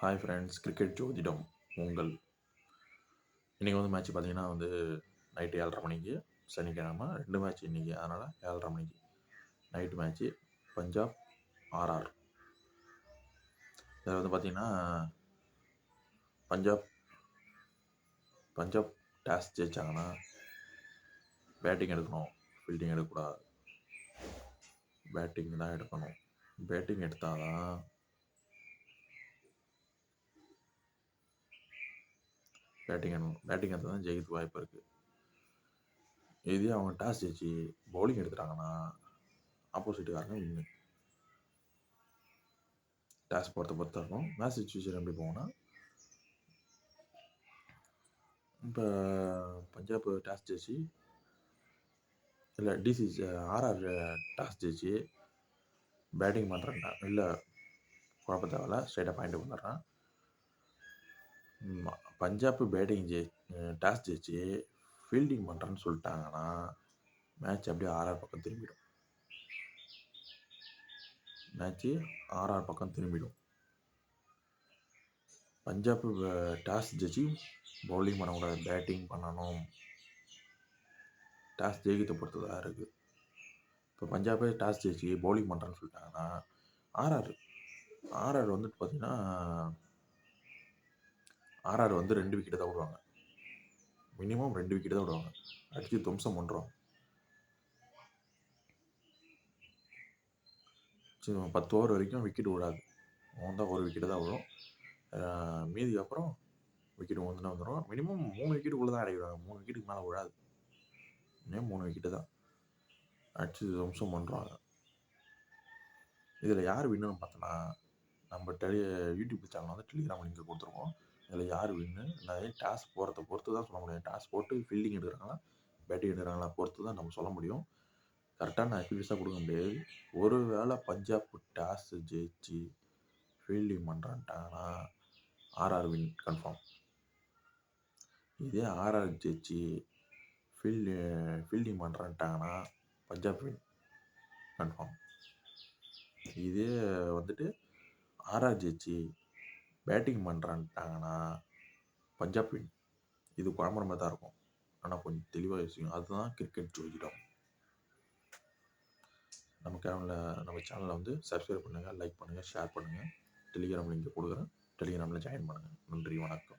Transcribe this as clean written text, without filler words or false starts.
Hi friends, cricket ஜோதிடம் உங்கள். இன்றைக்கி மேட்ச் பார்த்தீங்கன்னா நைட்டு 7:30 மணிக்கு, சனிக்கிழமை 2 மேட்ச் இன்றைக்கி. அதனால் 7:30 மணிக்கு நைட்டு மேட்ச்சு பஞ்சாப் ஆர்ஆர். இதில் பார்த்தீங்கன்னா பஞ்சாப் பஞ்சாப் டாஸ் ஜெயிச்சாங்கன்னா பேட்டிங் எடுக்கணும், ஃபீல்டிங் எடுக்கக்கூடாது. பேட்டிங் தான் எடுக்கணும். பேட்டிங் எடுத்தால் தான் பேட்டிங் எடுத்தால் தான் ஜெயிக்கிறதுக்கு வாய்ப்பு இருக்குது. இதே அவங்க டாஸ் ஜெயிச்சு பவுலிங் எடுத்துட்டாங்கன்னா ஆப்போசிட்டுக்காரங்க வின்னு. டாஸ் பொறுத்த இருக்கும். மேட்ச் சிச்சுவேஷன் எப்படி போகும்னா, இப்போ பஞ்சாப் டாஸ் ஜெயிச்சு இல்லை ஆர்ஆர் டாஸ் ஜெயிச்சு பேட்டிங் பண்ணுறேன்டா, இல்லை குழப்ப தேவையில்ல, ஸ்ட்ரைட்டாக பாயிண்ட் வந்துடுறான். பஞ்சாப் டாஸ் ஜெயிச்சு ஃபீல்டிங் பண்ணுறேன்னு சொல்லிட்டாங்கன்னா மேட்ச் அப்படியே ஆர்ஆர் பக்கம் திரும்பிடும். பஞ்சாப் டாஸ் ஜெயிச்சு பவுலிங் பண்ணக்கூடாது, பேட்டிங் பண்ணணும். டாஸ் ஜெயிக்கிறத பொறுத்து தான் இருக்குது. இப்போ பஞ்சாபே டாஸ் ஜெயிச்சு பவுலிங் பண்ணுறேன்னு சொல்லிட்டாங்கன்னா ஆர்ஆர் பார்த்தீங்கன்னா ஆர்ஆர் 2 விக்கெட்டு தான் விடுவாங்க. மினிமம் 2 விக்கெட்டு தான் விடுவாங்க. அடித்து துவம்சம் பண்ணுறோம். 10 ஓவர் வரைக்கும் விக்கெட் விடாது. தான் 1 விக்கெட்டு தான் விடும். மீதி அப்புறம் விக்கெட் வந்துடும். மினிமம் 3 விக்கெட்டுக்குள்ளே தான் அடிக்கிறாங்க. 3 விக்கெட்டுக்கு மேலே விடாது. 3 விக்கெட்டு தான் அடிச்சு துவம்சம் பண்ணுறாங்க. இதில் யார் வின்னுன்னு பார்த்தோன்னா, நம்ம யூடியூப் சேனல் டெலிகிராம் லிங்க் கொடுத்துருக்கோம். இதில் யார் வின்னு, நான் டாஸ் போகிறத பொறுத்து தான் சொல்ல முடியும். டாஸ் போட்டு ஃபீல்டிங் எடுக்கிறாங்களா, பேட்டிங் எடுக்கிறாங்களா பொறுத்து தான் நம்ம சொல்ல முடியும். கரெக்டான அக்யூரஸாக கொடுக்க முடியாது. ஒரு வேளை பஞ்சாப் டாஸ் ஜெயிச்சு ஃபீல்டிங் பண்ணுறான்ட்டாங்கன்னா ஆர்ஆர் வின் கன்ஃபார்ம். இதே ஆர்ஆர் ஜெயிச்சு ஃபீல்டிங் பண்ணுறான்ட்டாங்கன்னா பஞ்சாப் வின் கன்ஃபார்ம். இதே ஆர்ஆர் ஜெயிச்சு பேட்டிங் பண்ணுறான்ட்டாங்கன்னா பஞ்சாப் வின். இது குழம்புற மாதிரி தான் இருக்கும். ஆனால் கொஞ்சம் தெளிவாக யோசிக்கும். அதுதான் கிரிக்கெட் ஜோதிடம். நம்ம சேனலை சப்ஸ்கிரைப் பண்ணுங்கள், லைக் பண்ணுங்கள், ஷேர் பண்ணுங்கள். டெலிகிராம் லிங்க் கொடுக்குறேன். டெலிகிராமில் ஜாயின் பண்ணுங்கள். நன்றி, வணக்கம்.